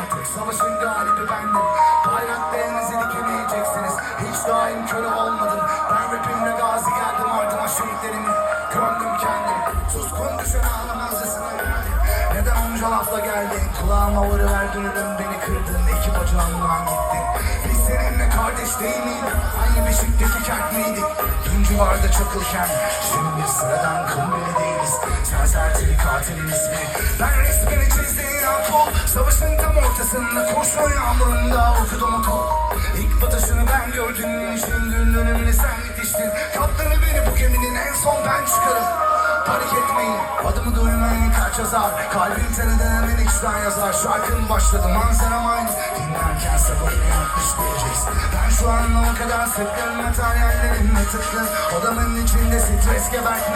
artık. Savaşın galibi bendim. Bayraklarınızı dikemeyeceksiniz. Hiç daim köle olmadım. Ben rapimle gazi geldim ardıma şehitlerimi. Gömdüm kendim. Suskun düşen ağlamazcasına geldim. Neden onca lafla geldin? Kulağıma vuruverdin ölüm beni kırdın. İki bacağımdan gittin. Biz seninle kardeş değil miydik? Aynı beşikteki kent miydik? Dün civarda çakılken şimdi sıradan kımbeli değiliz. Sen sertili katilin ismi. Ben resmini çizdiğin an kol. Savaşın tam ortasında kurşun yağmurunda okudum o kol. İlk batışını ben gördüm. Şimdi dönemini sen yetiştin. Kaptanı beni bu geminin en son ben çıkarım. Panik etmeyin, adımı duymayın kaç yazar. Kalbim seneden hemen içten yazar. Şarkım başladı, manzaram aynı. Dinlerken sabahına yapmış diyeceksin. Ben şu an o kadar sıkkın, materyallerimle tıkkın. Odamın içinde stres gebertme.